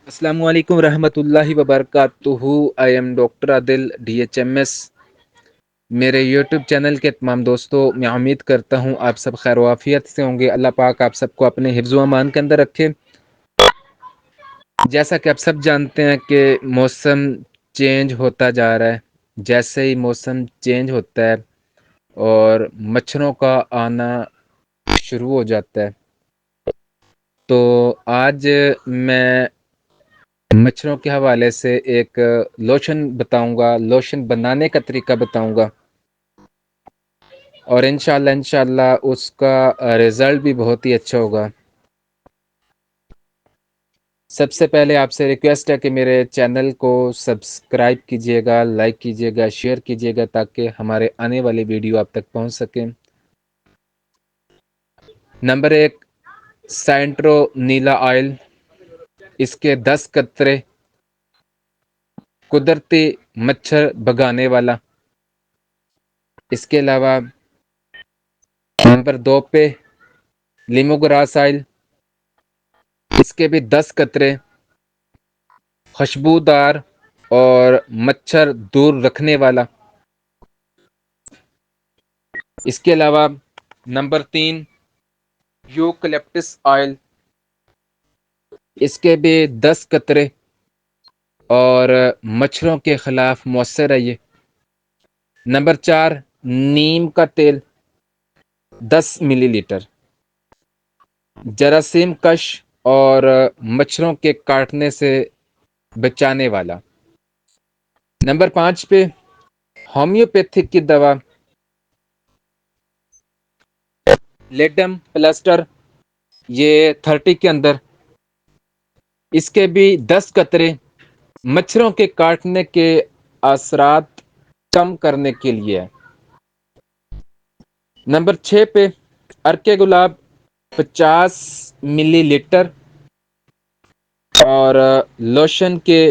السلام علیکم ورحمۃ اللہ وبرکاتہ۔ I am doctor Adil DHMS۔ میرے یوٹیوب چینل کے تمام دوستوں، میں امید کرتا ہوں آپ سب خیر و عافیت سے ہوں گے۔ اللہ پاک آپ سب کو اپنے حفظ و امان کے اندر رکھے۔ جیسا کہ آپ سب جانتے ہیں کہ موسم چینج ہوتا جا رہا ہے۔ جیسے ہی موسم چینج ہوتا ہے اور مچھروں کا آنا شروع ہو جاتا ہے، تو آج میں مچھروں کے حوالے سے ایک لوشن بتاؤں گا، لوشن بنانے کا طریقہ بتاؤں گا، اور انشاءاللہ اس کا رزلٹ بھی بہت ہی اچھا ہوگا۔ سب سے پہلے آپ سے ریکویسٹ ہے کہ میرے چینل کو سبسکرائب کیجیے گا، لائک کیجیے گا، شیئر کیجیے گا، تاکہ ہمارے آنے والی ویڈیو آپ تک پہنچ سکیں۔ نمبر 1، سینٹرو نیلا آئل، اس کے 10 قطرے، قدرتی مچھر بھگانے والا۔ اس کے علاوہ نمبر 2 پہ لیمو گراس آئل، اس کے بھی 10 قطرے، خوشبودار اور مچھر دور رکھنے والا۔ اس کے علاوہ نمبر 3 یوکلپٹس آئل، اس کے بھی 10 قطرے اور مچھروں کے خلاف مؤثر ہے یہ۔ نمبر 4 نیم کا تیل، 10 ملی لیٹر، جراثیم کش اور مچھروں کے کاٹنے سے بچانے والا۔ نمبر 5 پہ ہومیوپیتھک کی دوا لیڈم پلسٹر، یہ 30 کے اندر، اس کے بھی 10 قطرے، مچھروں کے کاٹنے کے اثرات کم کرنے کے لیے۔ نمبر 6 پہ ارکے گلاب، 50 ملی لیٹر، اور لوشن کے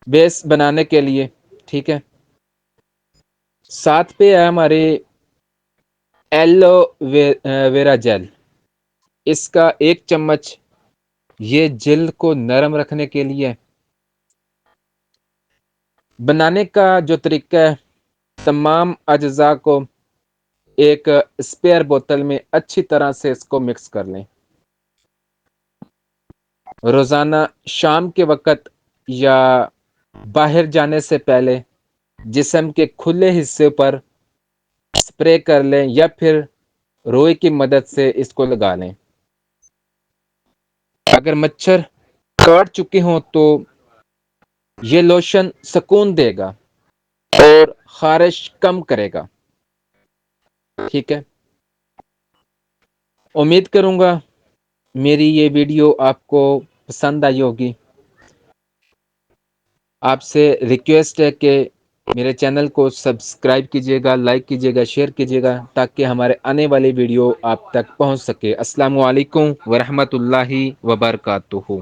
بیس بنانے کے لیے، ٹھیک ہے۔ 7 پہ ہے ہماری ایلو ویرا جیل، اس کا 1 چمچ، یہ جلد کو نرم رکھنے کے لیے۔ بنانے کا جو طریقہ ہے، تمام اجزاء کو ایک اسپیئر بوتل میں اچھی طرح سے اس کو مکس کر لیں۔ روزانہ شام کے وقت یا باہر جانے سے پہلے جسم کے کھلے حصے پر اسپرے کر لیں، یا پھر روئی کی مدد سے اس کو لگا لیں۔ اگر مچھر کاٹ چکے ہوں تو یہ لوشن سکون دے گا اور خارش کم کرے گا، ٹھیک ہے۔ امید کروں گا میری یہ ویڈیو آپ کو پسند آئی ہوگی۔ آپ سے ریکویسٹ ہے کہ میرے چینل کو سبسکرائب کیجیے گا، لائک کیجیے گا، شیئر کیجیے گا، تاکہ ہمارے آنے والی ویڈیو آپ تک پہنچ سکے۔ السلام علیکم ورحمۃ اللہ وبرکاتہ۔